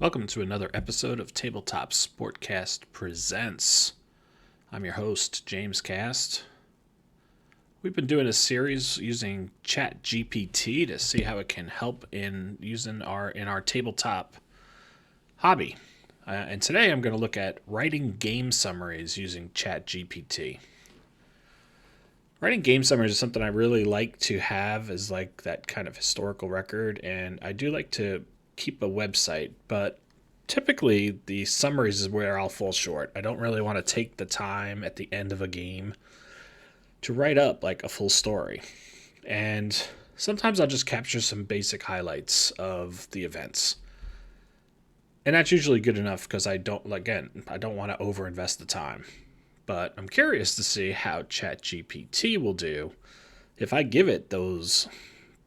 Welcome to another episode of Tabletop Sportcast Presents. I'm your host, James Cast. We've been doing a series using ChatGPT to see how it can help in our tabletop hobby. And today I'm going to look at writing game summaries using ChatGPT. Writing game summaries is something I really like to have as like that kind of historical record, and I do like to keep a website, but typically the summaries is where I'll fall short. I don't really want to take the time at the end of a game to write up like a full story. And sometimes I'll just capture some basic highlights of the events. And that's usually good enough because I don't want to overinvest the time. But I'm curious to see how ChatGPT will do if I give it those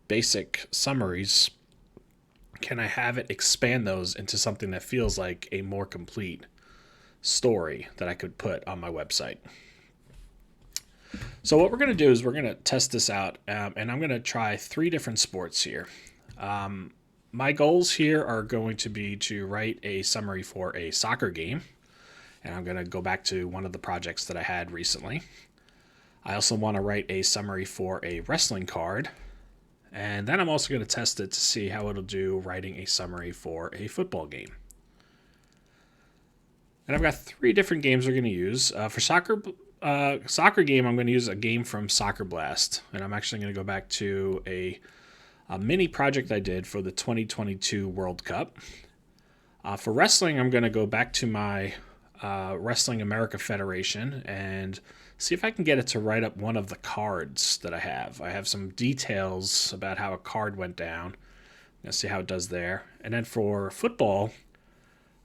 basic summaries. Can I have it expand those into something that feels like a more complete story that I could put on my website? So what we're going to do is we're going to test this out, and I'm going to try 3 different sports here. My goals here are going to be to write a summary for a soccer game, and I'm going to go back to one of the projects that I had recently. I also want to write a summary for a wrestling card. And then I'm also going to test it to see how it'll do writing a summary for a football game. And I've got 3 different games we're going to use. For soccer game, I'm going to use a game from Soccer Blast. And I'm actually going to go back to a mini project I did for the 2022 World Cup. For wrestling, I'm going to go back to my Wrestling America Federation and see if I can get it to write up one of the cards that I have. I have some details about how a card went down. Let's see how it does there. And then for football,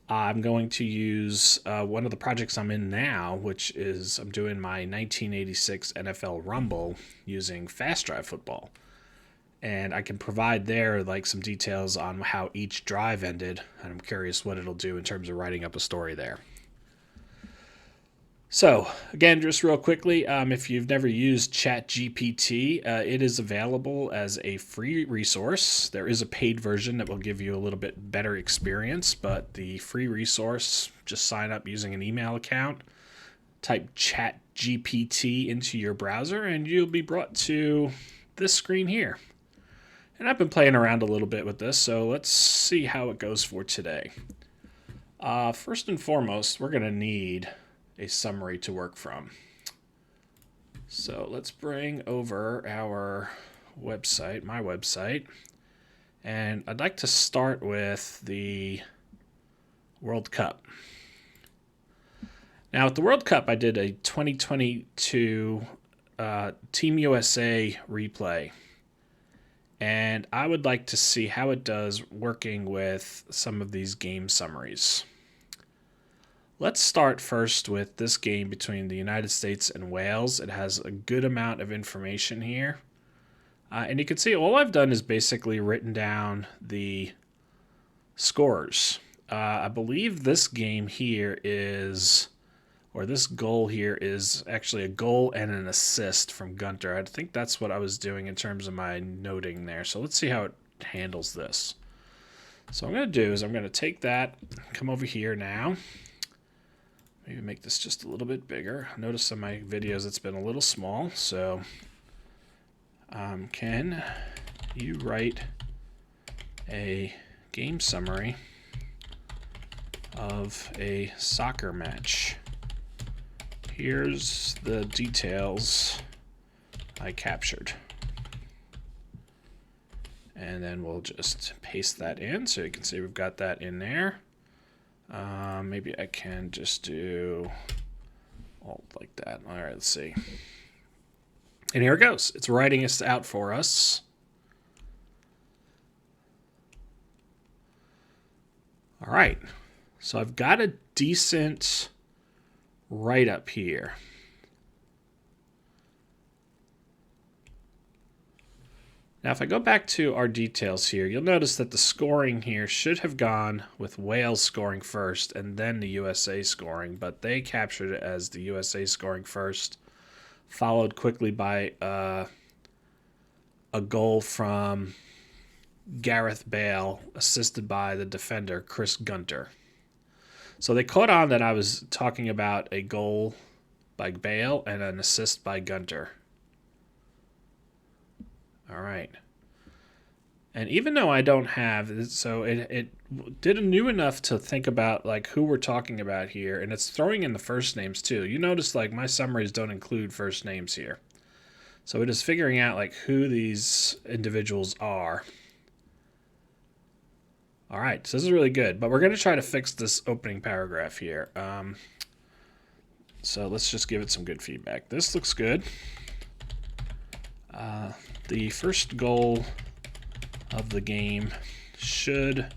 I'm going to use one of the projects I'm in now, which is I'm doing my 1986 NFL Rumble using Fast Drive Football. And I can provide there like some details on how each drive ended. And I'm curious what it'll do in terms of writing up a story there. So, again, just real quickly, if you've never used ChatGPT, it is available as a free resource. There is a paid version that will give you a little bit better experience, but the free resource, just sign up using an email account, type ChatGPT into your browser, and you'll be brought to this screen here. And I've been playing around a little bit with this, so let's see how it goes for today. First and foremost, we're going to need a summary to work from. So let's bring over our website, my website, and I'd like to start with the World Cup. Now at the World Cup, I did a 2022 Team USA replay, and I would like to see how it does working with some of these game summaries. Let's start first with this game between the United States and Wales. It has a good amount of information here. And you can see all I've done is basically written down the scores. I believe this game here is, or this goal here is actually a goal and an assist from Gunter. I think that's what I was doing in terms of my noting there. So let's see how it handles this. So what I'm going to do is I'm going to take that, come over here now. Maybe make this just a little bit bigger. Notice in my videos it's been a little small. So can you write a game summary of a soccer match? Here's the details I captured. And then we'll just paste that in so you can see we've got that in there. Maybe I can just do alt like that. All right, let's see. And here it goes. It's writing this out for us. All right. So I've got a decent write-up here. Now, if I go back to our details here, you'll notice that the scoring here should have gone with Wales scoring first and then the USA scoring, but they captured it as the USA scoring first, followed quickly by a goal from Gareth Bale, assisted by the defender Chris Gunter. So they caught on that I was talking about a goal by Bale and an assist by Gunter. All right. And even though I don't have, so it did new enough to think about like who we're talking about here, and it's throwing in the first names too. You notice like my summaries don't include first names here. So it is figuring out like who these individuals are. All right, so this is really good, but we're going to try to fix this opening paragraph here. So let's just give it some good feedback. This looks good. The first goal of the game should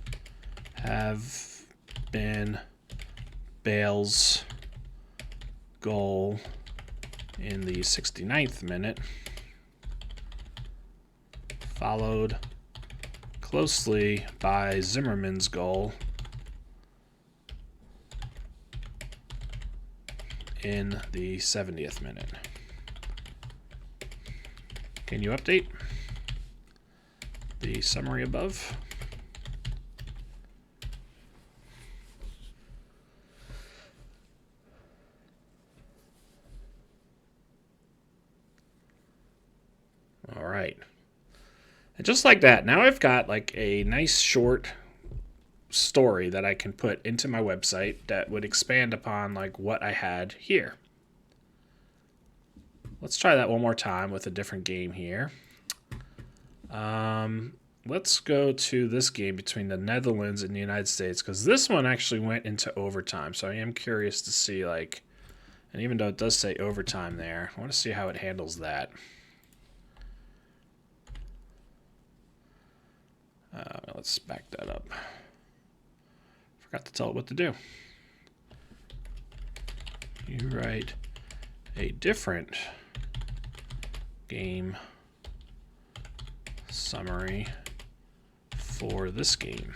have been Bale's goal in the 69th minute, followed closely by Zimmerman's goal in the 70th minute. Can you update the summary above? All right. And just like that, now I've got like a nice short story that I can put into my website that would expand upon like what I had here. Let's try that one more time with a different game here. Let's go to this game between the Netherlands and the United States, because this one actually went into overtime. So I am curious to see like, and even though it does say overtime there, I want to see how it handles that. Let's back that up. Forgot to tell it what to do. You write a different game summary for this game.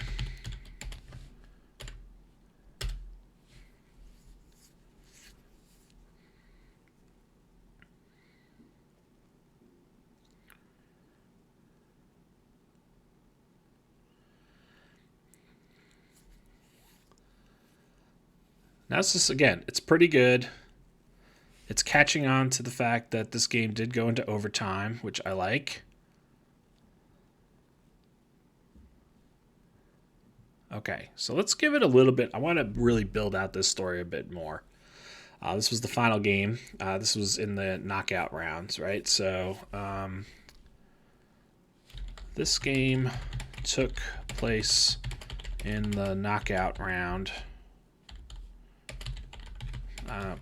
Now this is, again, it's pretty good. It's catching on to the fact that this game did go into overtime, which I like. Okay, so let's give it a little bit. I want to really build out this story a bit more. This was the final game. This was in the knockout rounds, right? So this game took place in the knockout round.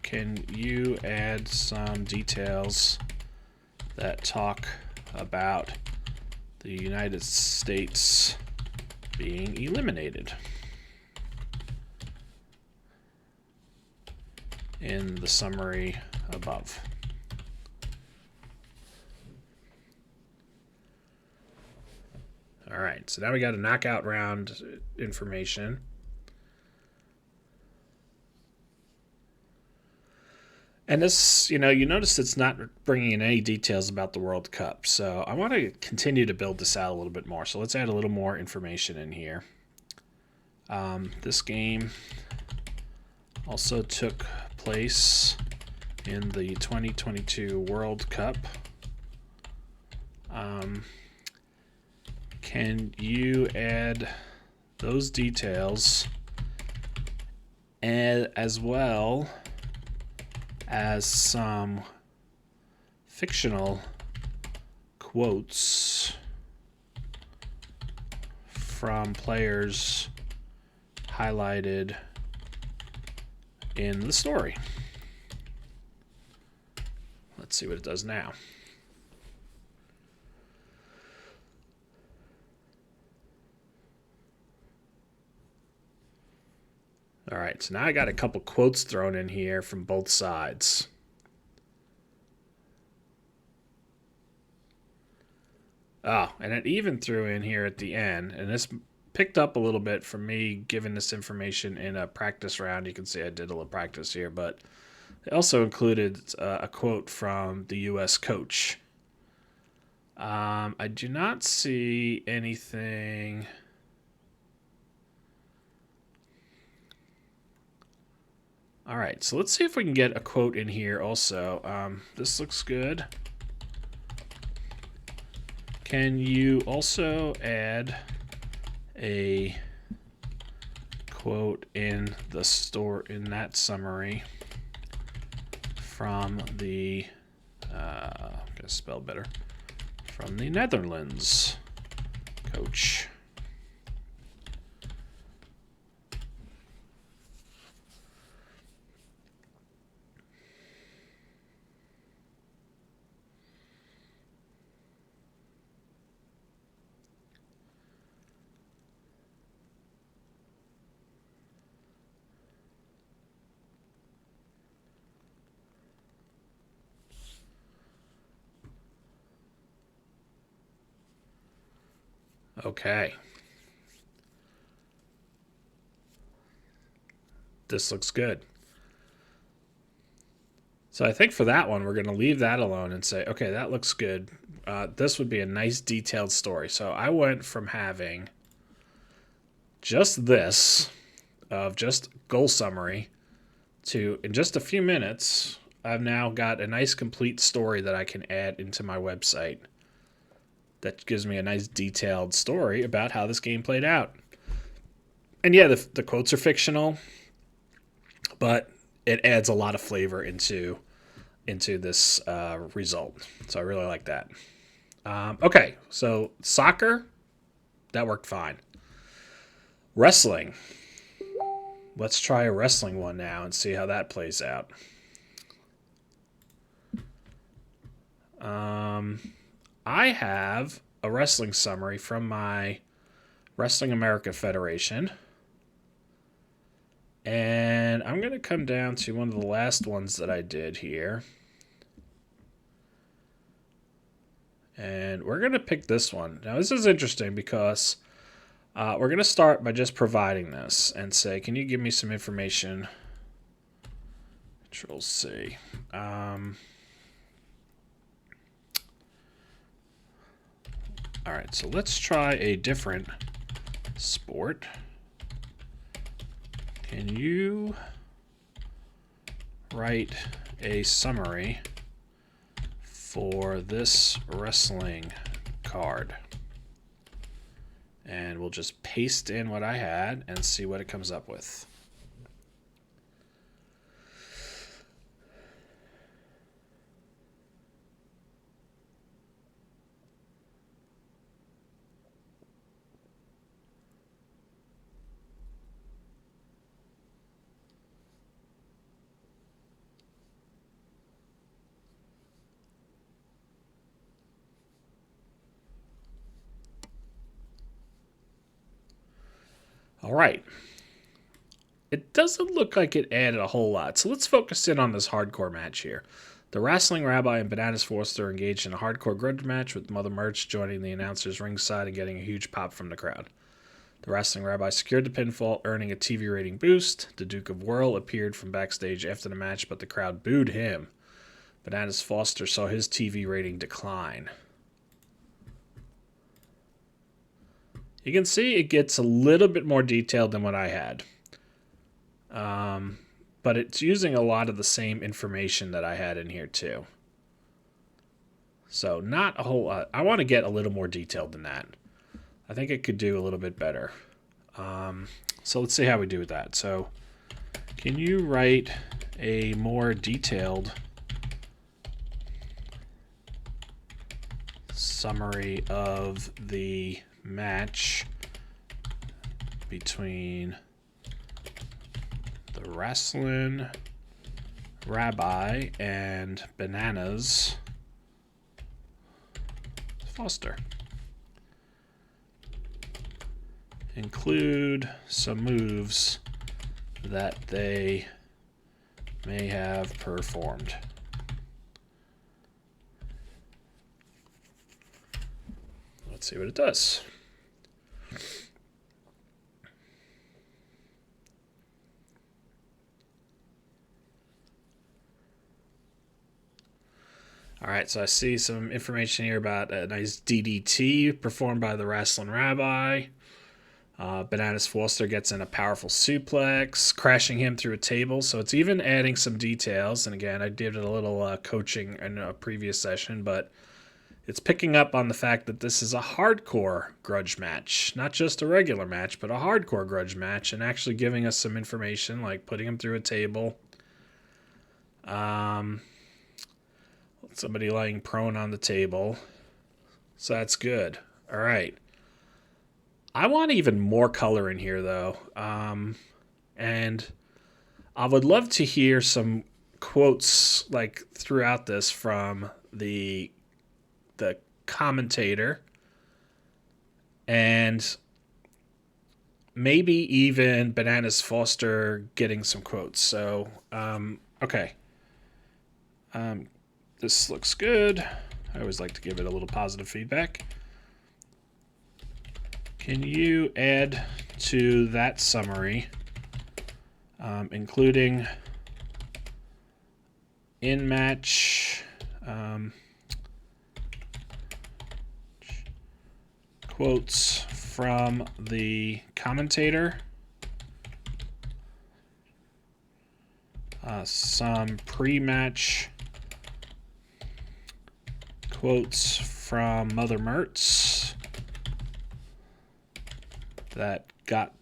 Can you add some details that talk about the United States being eliminated in the summary above? All right, so now we got a knockout round information. And this, you notice it's not bringing in any details about the World Cup. So I want to continue to build this out a little bit more. So let's add a little more information in here. This game also took place in the 2022 World Cup. Can you add those details and as well as some fictional quotes from players highlighted in the story? Let's see what it does now. All right, so now I got a couple quotes thrown in here from both sides. Oh, and it even threw in here at the end, and this picked up a little bit from me giving this information in a practice round. You can see I did a little practice here, but it also included a quote from the U.S. coach. I do not see anything. All right, so let's see if we can get a quote in here also. This looks good. Can you also add a quote in the store in that summary from the gotta spell better, from the Netherlands coach? Okay. This looks good. So I think for that one, we're going to leave that alone and say, okay, that looks good. This would be a nice detailed story. So I went from having just this, of just goal summary, to in just a few minutes, I've now got a nice complete story that I can add into my website that gives me a nice detailed story about how this game played out. And yeah, the quotes are fictional, but it adds a lot of flavor into this result. So I really like that. Okay, so soccer, that worked fine. Wrestling. Let's try a wrestling one now and see how that plays out. I have a wrestling summary from my Wrestling America Federation. And I'm going to come down to one of the last ones that I did here. And we're going to pick this one. Now, this is interesting because we're going to start by just providing this and say, can you give me some information? Control C. All right, so let's try a different sport. Can you write a summary for this wrestling card? And we'll just paste in what I had and see what it comes up with. All right. It doesn't look like it added a whole lot, so let's focus in on this hardcore match here. The wrestling rabbi and Bananas Foster engaged in a hardcore grudge match, with Mother Merch joining the announcers ringside and getting a huge pop from the crowd. The wrestling rabbi secured the pinfall, earning a TV rating boost. The Duke of Whirl appeared from backstage after the match, but the crowd booed him. Bananas Foster saw his TV rating decline. You can see it gets a little bit more detailed than what I had. But it's using a lot of the same information that I had in here too. So not a whole lot. I want to get a little more detailed than that. I think it could do a little bit better. So let's see how we do with that. So can you write a more detailed summary of the match between the wrestling rabbi and Bananas Foster? Include some moves that they may have performed. Let's see what it does. All right, so I see some information here about a nice DDT performed by the Wrestling Rabbi. Bananas Foster gets in a powerful suplex, crashing him through a table. So it's even adding some details. And again, I did a little coaching in a previous session, but it's picking up on the fact that this is a hardcore grudge match, not just a regular match, but a hardcore grudge match, and actually giving us some information, like putting him through a table. Somebody lying prone on the table. So that's good. All right. I want even more color in here, though. And I would love to hear some quotes like throughout this from the commentator, and maybe even Bananas Foster getting some quotes. So, okay. This looks good. I always like to give it a little positive feedback. Can you add to that summary, including in-match quotes from the commentator, some pre-match quotes from Mother Mertz that got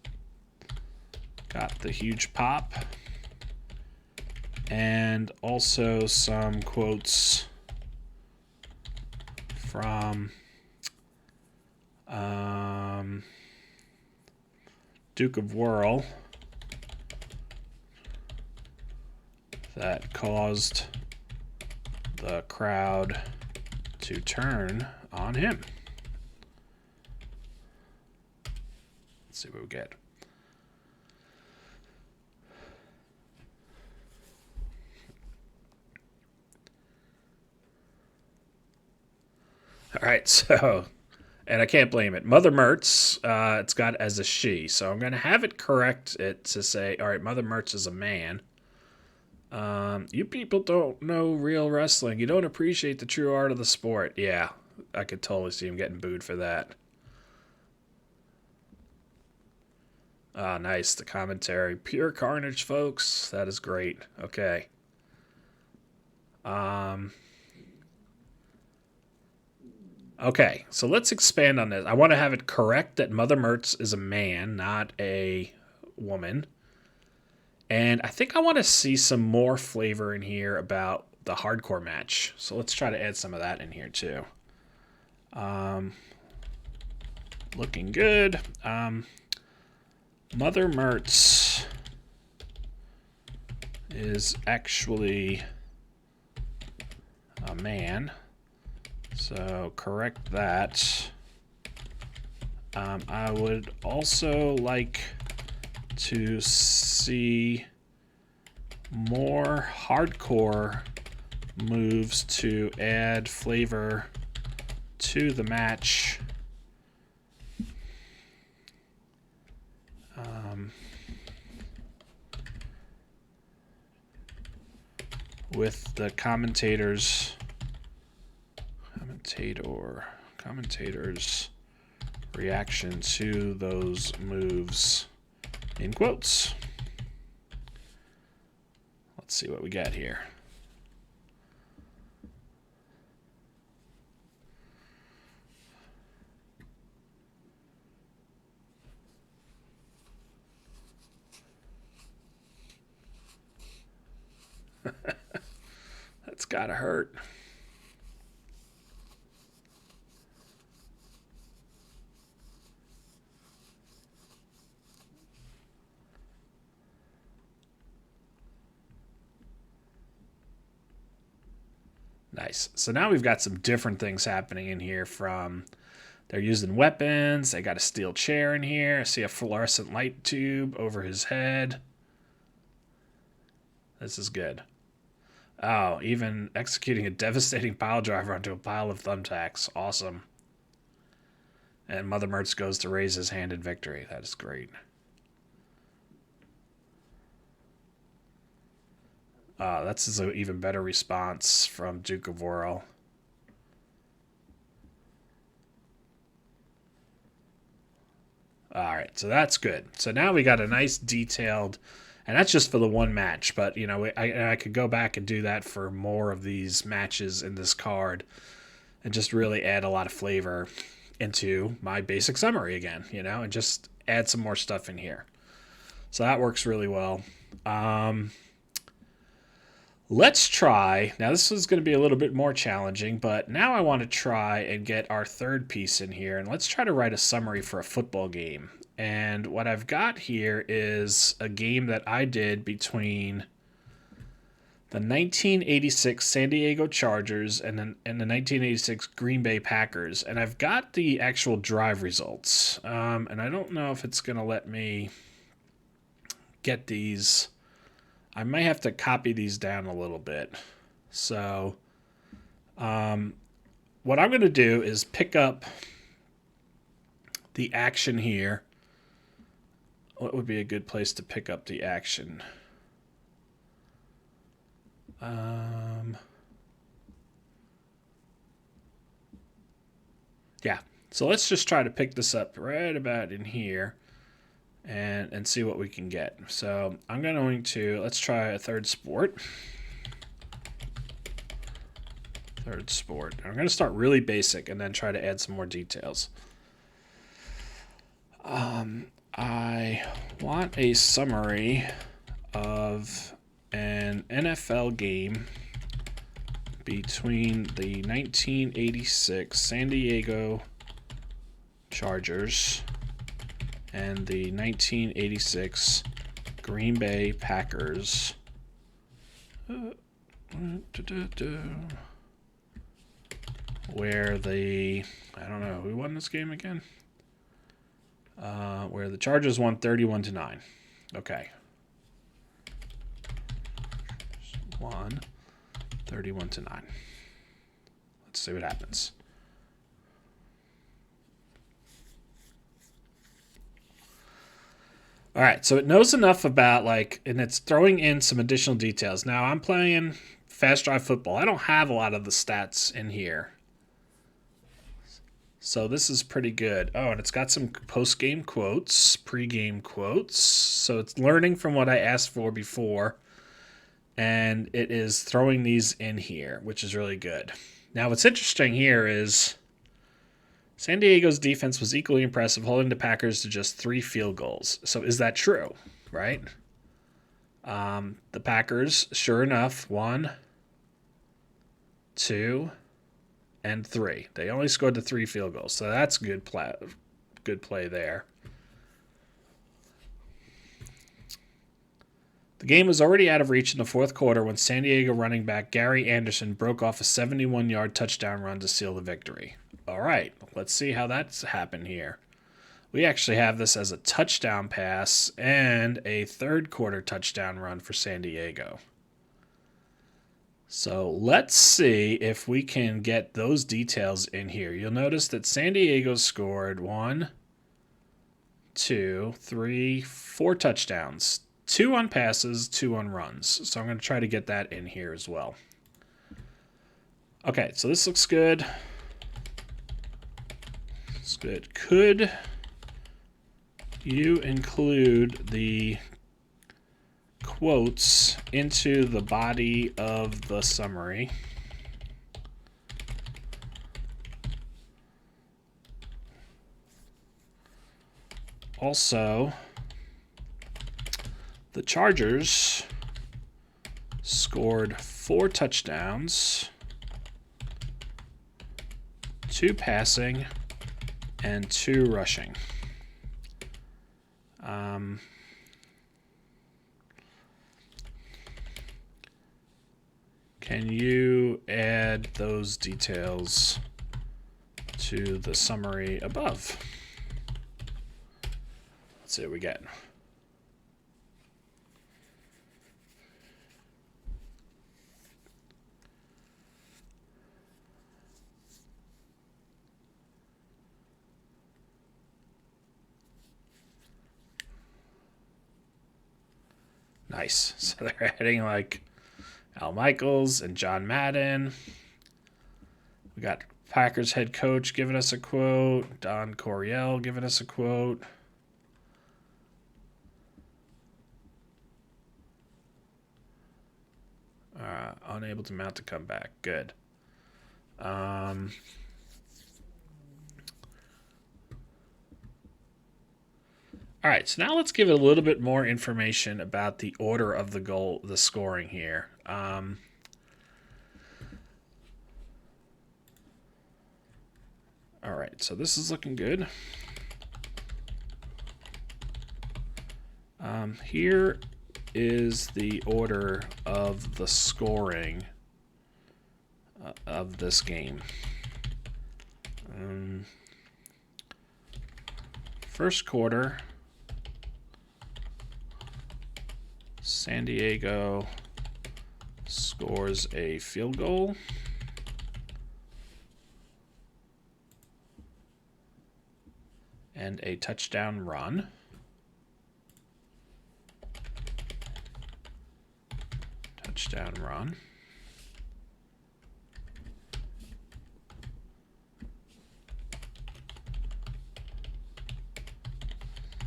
the huge pop, and also some quotes from Duke of Whirl that caused the crowd to turn on him. Let's see what we get. All right, so, and I can't blame it. Mother Mertz, it's got as a she, so I'm going to have it correct it to say, all right, Mother Mertz is a man. You people don't know real wrestling. You don't appreciate the true art of the sport. Yeah, I could totally see him getting booed for that. Ah, nice. The commentary. Pure carnage, folks. That is great. Okay. Okay, so let's expand on this. I want to have it correct that Mother Mertz is a man, not a woman. And I think I want to see some more flavor in here about the hardcore match. So let's try to add some of that in here too. Looking good. Mother Mertz is actually a man. So correct that. I would also like to see more hardcore moves to add flavor to the match. With the commentators reaction to those moves in quotes. Let's see what we got here. That's gotta hurt. Nice. So now we've got some different things happening in here. From they're using weapons. They got a steel chair in here. I see a fluorescent light tube over his head. This is good. Oh, even executing a devastating pile driver onto a pile of thumbtacks. Awesome. And Mother Mertz goes to raise his hand in victory. That is great. That's an even better response from Duke of Whirl. All right, so that's good. So now we got a nice detailed, and that's just for the one match. But you know, I could go back and do that for more of these matches in this card, and just really add a lot of flavor into my basic summary again. You know, and just add some more stuff in here. So that works really well. Let's try. Now, this is going to be a little bit more challenging, but now I want to try and get our third piece in here. And let's try to write a summary for a football game. And what I've got here is a game that I did between the 1986 San Diego Chargers and the 1986 Green Bay Packers. And I've got the actual drive results. And I don't know if it's going to let me get these. I might have to copy these down a little bit. So what I'm going to do is pick up the action here. What would be a good place to pick up the action? Yeah, so let's just try to pick this up right about in here. And see what we can get. So I'm going to, let's try a third sport. Third sport. I'm going to start really basic and then try to add some more details. I want a summary of an NFL game between the 1986 San Diego Chargers and the 1986 Green Bay Packers. Where the, I don't know, who won this game again? Where the Chargers won 31-9. Okay. Won 31-9. Let's see what happens. All right, so it knows enough about, like, and it's throwing in some additional details. Now, I'm playing Fast Drive Football. I don't have a lot of the stats in here. So this is pretty good. Oh, and it's got some post-game quotes, pre-game quotes. So it's learning from what I asked for before. And it is throwing these in here, which is really good. Now, what's interesting here is San Diego's defense was equally impressive, holding the Packers to just 3 field goals. So is that true, right? The Packers, sure enough, 1, 2, and 3. They only scored the 3 field goals, so that's good play there. The game was already out of reach in the fourth quarter when San Diego running back Gary Anderson broke off a 71-yard touchdown run to seal the victory. All right, let's see how that's happened here. We actually have this as a touchdown pass and a third quarter touchdown run for San Diego. So let's see if we can get those details in here. You'll notice that San Diego scored 1, 2, 3, 4 touchdowns. 2 on passes, 2 on runs. So I'm going to try to get that in here as well. Okay, so this looks good. It's good. Could you include the quotes into the body of the summary? Also, the Chargers scored 4 touchdowns, 2 passing, and 2 rushing. Can you add those details to the summary above? Let's see what we get. Nice. So they're adding like Al Michaels and John Madden. We got Packers head coach giving us a quote. Don Coryell giving us a quote. unable to mount to come back. Good. All right, so now let's give it a little bit more information about the order of the scoring here. All right, so this is looking good. Here is the order of the scoring of this game. First quarter, San Diego scores a field goal. And a touchdown run. Touchdown run.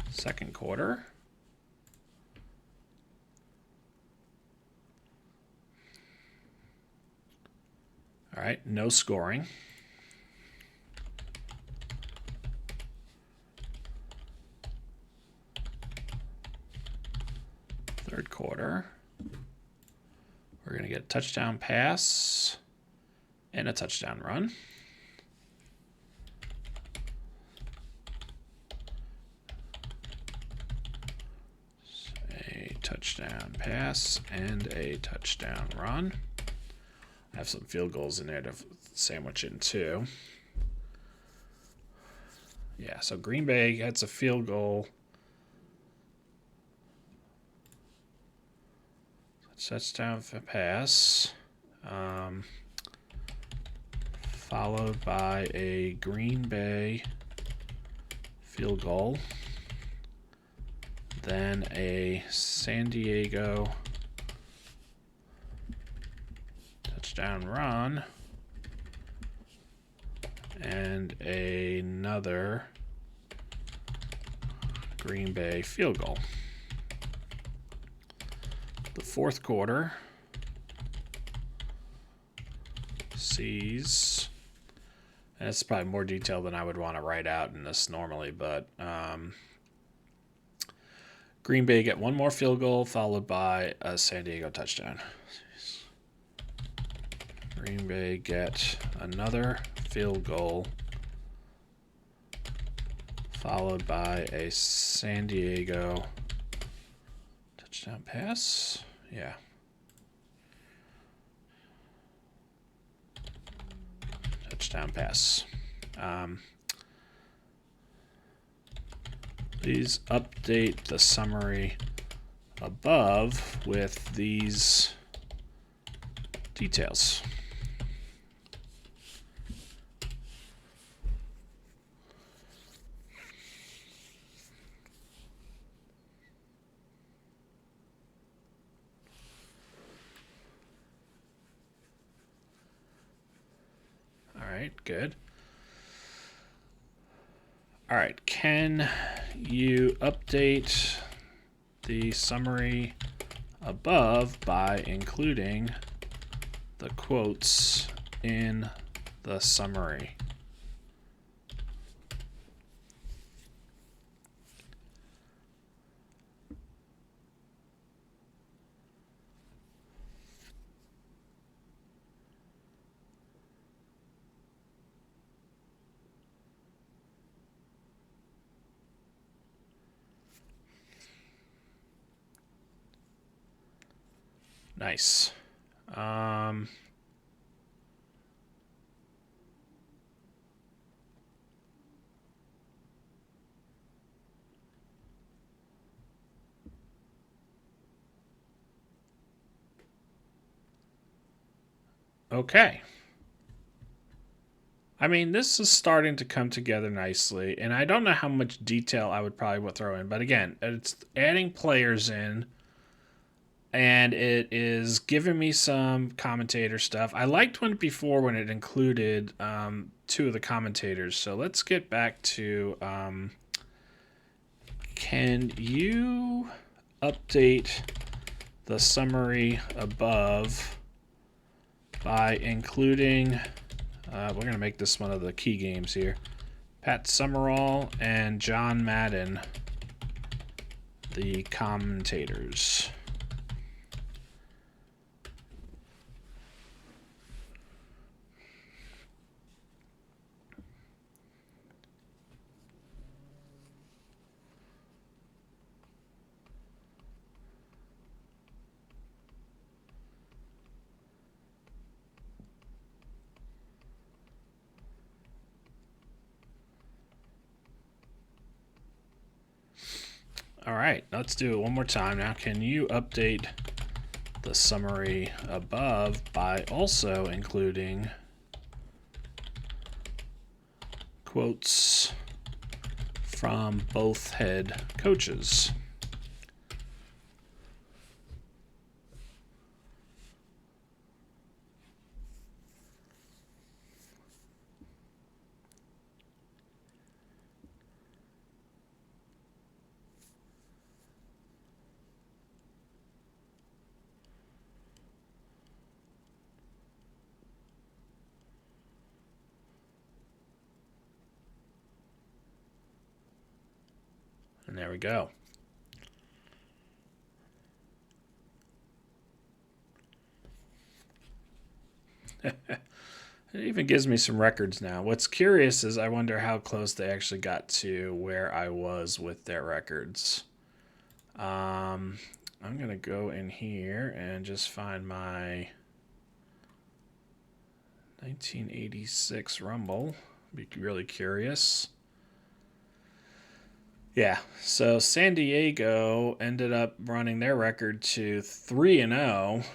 Second quarter. All right, no scoring. Third quarter. We're going to get a touchdown pass and a touchdown run. A touchdown pass and a touchdown run. I have some field goals in there to sandwich in too. Yeah, so Green Bay gets a field goal. Touchdown pass, followed by a Green Bay field goal, then a San Diego touchdown run, and another Green Bay field goal. The fourth quarter sees, and it's probably more detail than I would want to write out in this normally, but Green Bay get one more field goal followed by a San Diego touchdown. Green Bay get another field goal followed by a San Diego touchdown pass. Yeah. Touchdown pass. Please update the summary above with these details. All right, good. All right, can you update the summary above by including the quotes in the summary? Nice. Okay. I mean, this is starting to come together nicely, and I don't know how much detail I would probably throw in, but again, it's adding players in, and it is giving me some commentator stuff. I liked one before when it included two of the commentators, so let's get back to can you update the summary above by including, we're going to make this one of the key games here, Pat Summerall and John Madden, the commentators. All right, let's do it one more time. Now, can you update the summary above by also including quotes from both head coaches? And there we go. It even gives me some records now. What's curious is I wonder how close they actually got to where I was with their records. I'm going to go in here and just find my 1986 Rumble. Be really curious. Yeah, so San Diego ended up running their record to 3-0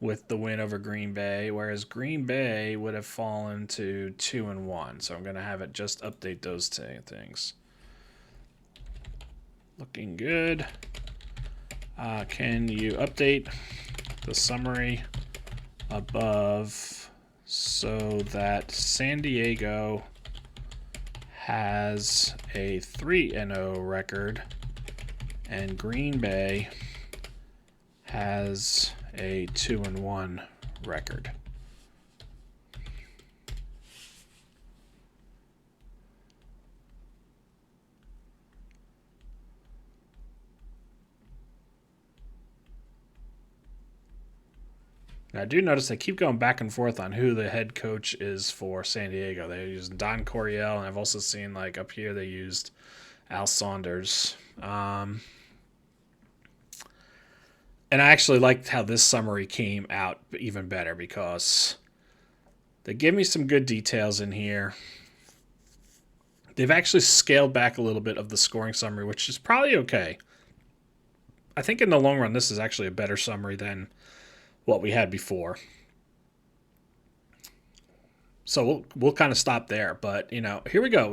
with the win over Green Bay, whereas Green Bay would have fallen to 2-1. So I'm going to have it just update those two things. Looking good. Can you update the summary above so that San Diego has a 3-0 record and Green Bay has a 2-1 record? Now, I do notice they keep going back and forth on who the head coach is for San Diego. They used Don Coryell, and I've also seen, like, up here they used Al Saunders. And I actually liked how this summary came out even better because they give me some good details in here. They've actually scaled back a little bit of the scoring summary, which is probably okay. I think in the long run, this is actually a better summary than what we had before. So we'll kind of stop there, but here we go.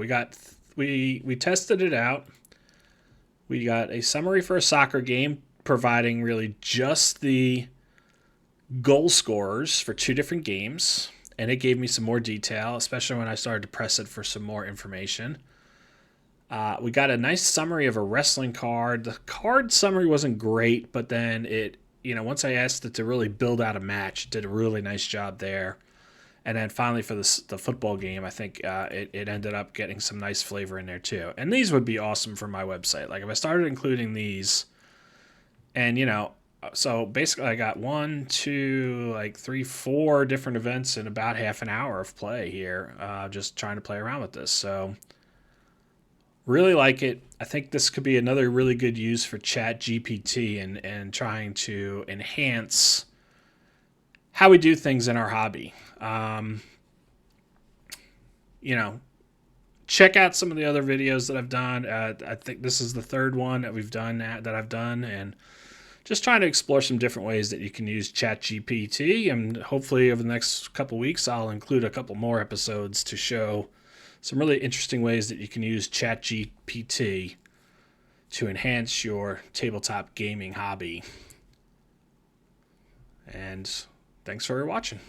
We tested it out. We got a summary for a soccer game, providing really just the goal scorers for two different games, and it gave me some more detail, especially when I started to press it for some more information. We got a nice summary of a wrestling card. The card summary wasn't great, but then once I asked it to really build out a match, it did a really nice job there. And then finally for the football game, I think it ended up getting some nice flavor in there too. And these would be awesome for my website. Like if I started including these, and so basically I got 1, 2, 3, 4 different events in about half an hour of play here, just trying to play around with this. So really like it. I think this could be another really good use for ChatGPT and trying to enhance how we do things in our hobby. Check out some of the other videos that I've done. I think this is the third one that I've done, and just trying to explore some different ways that you can use ChatGPT. And hopefully over the next couple weeks, I'll include a couple more episodes to show some really interesting ways that you can use ChatGPT to enhance your tabletop gaming hobby. And thanks for watching.